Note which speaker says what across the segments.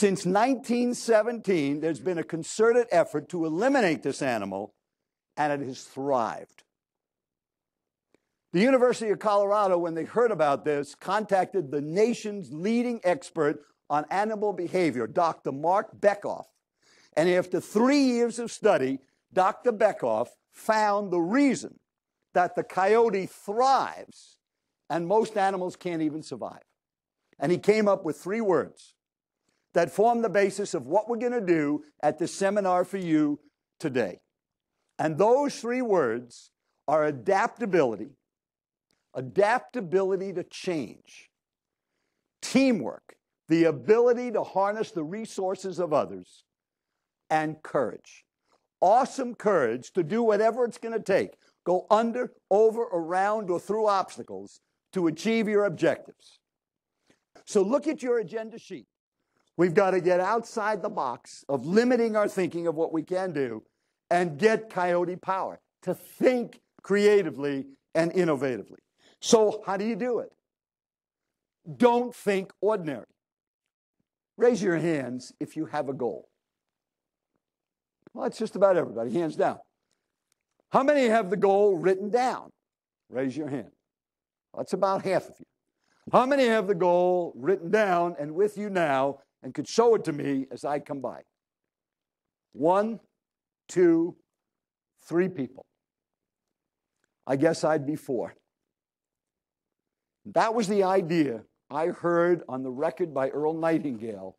Speaker 1: Since 1917, there's been a concerted effort to eliminate this animal, and it has thrived. The University of Colorado, when they heard about this, contacted the nation's leading expert on animal behavior, Dr. Mark Bekoff. And after 3 years of study, Dr. Bekoff found the reason that the coyote thrives and most animals can't even survive. And he came up with 3 words that form the basis of what we're going to do at this seminar for you today. And those 3 words are adaptability, adaptability to change, teamwork, the ability to harness the resources of others, and courage. Awesome courage to do whatever it's going to take, go under, over, around, or through obstacles to achieve your objectives. So look at your agenda sheet. We've got to get outside the box of limiting our thinking of what we can do and get coyote power to think creatively and innovatively. So how do you do it? Don't think ordinary. Raise your hands if you have a goal. Well, it's just about everybody. Hands down. How many have the goal written down? Raise your hand. That's about half of you. How many have the goal written down and with you now and could show it to me as I come by? 1, 2, 3 people. I guess I'd be 4. That was the idea I heard on the record by Earl Nightingale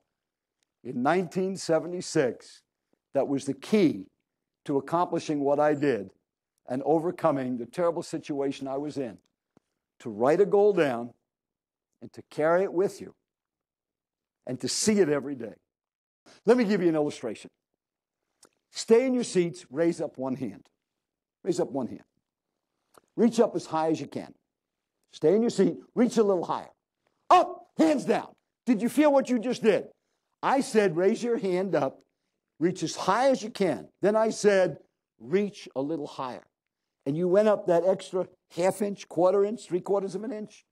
Speaker 1: in 1976 that was the key to accomplishing what I did and overcoming the terrible situation I was in. To write a goal down and to carry it with you and to see it every day. Let me give you an illustration. Stay in your seats, raise up one hand. Raise up one hand. Reach up as high as you can. Stay in your seat, reach a little higher. Up, hands down. Did you feel what you just did? I said, raise your hand up, reach as high as you can. Then I said, reach a little higher. And you went up that extra ½ inch, ¼ inch, ¾ of an inch.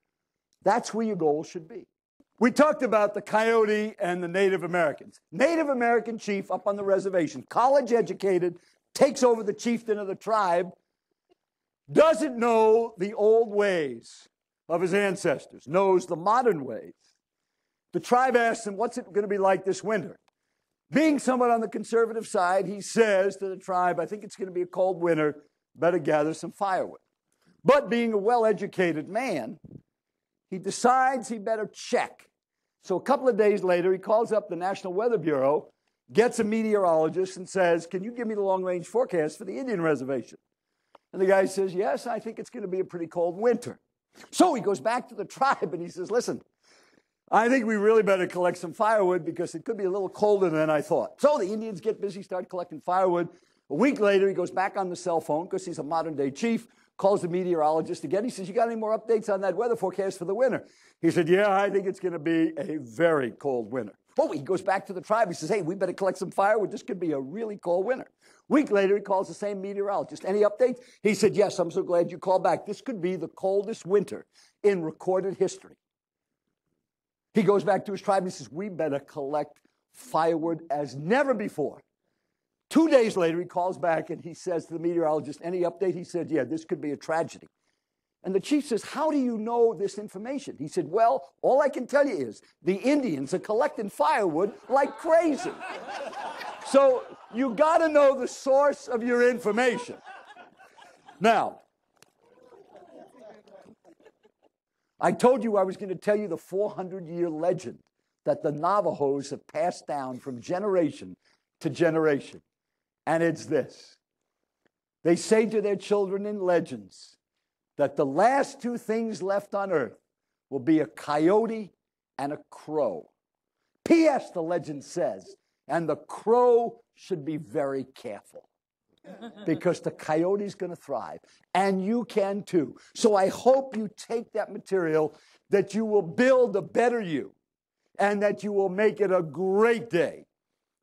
Speaker 1: That's where your goal should be. We talked about the coyote and the Native Americans. Native American chief up on the reservation, college educated, takes over the chieftain of the tribe, doesn't know the old ways of his ancestors, knows the modern ways. The tribe asks him, what's it going to be like this winter? Being somewhat on the conservative side, he says to the tribe, I think it's going to be a cold winter, better gather some firewood. But being a well-educated man, he decides he better check. So a couple of days later, he calls up the National Weather Bureau, gets a meteorologist and says, can you give me the long-range forecast for the Indian reservation? And the guy says, yes, I think it's going to be a pretty cold winter. So he goes back to the tribe and he says, listen, I think we really better collect some firewood because it could be a little colder than I thought. So the Indians get busy, start collecting firewood. A week later, he goes back on the cell phone because he's a modern-day chief, calls the meteorologist again. He says, you got any more updates on that weather forecast for the winter? He said, yeah, I think it's going to be a very cold winter. Oh, he goes back to the tribe. He says, hey, we better collect some firewood. This could be a really cold winter. Week later, he calls the same meteorologist. Any updates? He said, yes, I'm so glad you called back. This could be the coldest winter in recorded history. He goes back to his tribe and he says, we better collect firewood as never before. 2 days later, he calls back and he says to the meteorologist, any update? He said, yeah, this could be a tragedy. And the chief says, how do you know this information? He said, well, all I can tell you is the Indians are collecting firewood like crazy. So you got to know the source of your information. Now, I told you I was going to tell you the 400-year legend that the Navajos have passed down from generation to generation. And it's this. They say to their children in legends that the last 2 things left on earth will be a coyote and a crow. P.S., the legend says, and the crow should be very careful because the coyote's going to thrive, and you can too. So I hope you take that material, that you will build a better you, and that you will make it a great day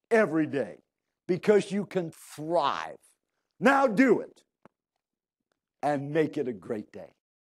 Speaker 1: every day because you can thrive. Now do it and make it a great day.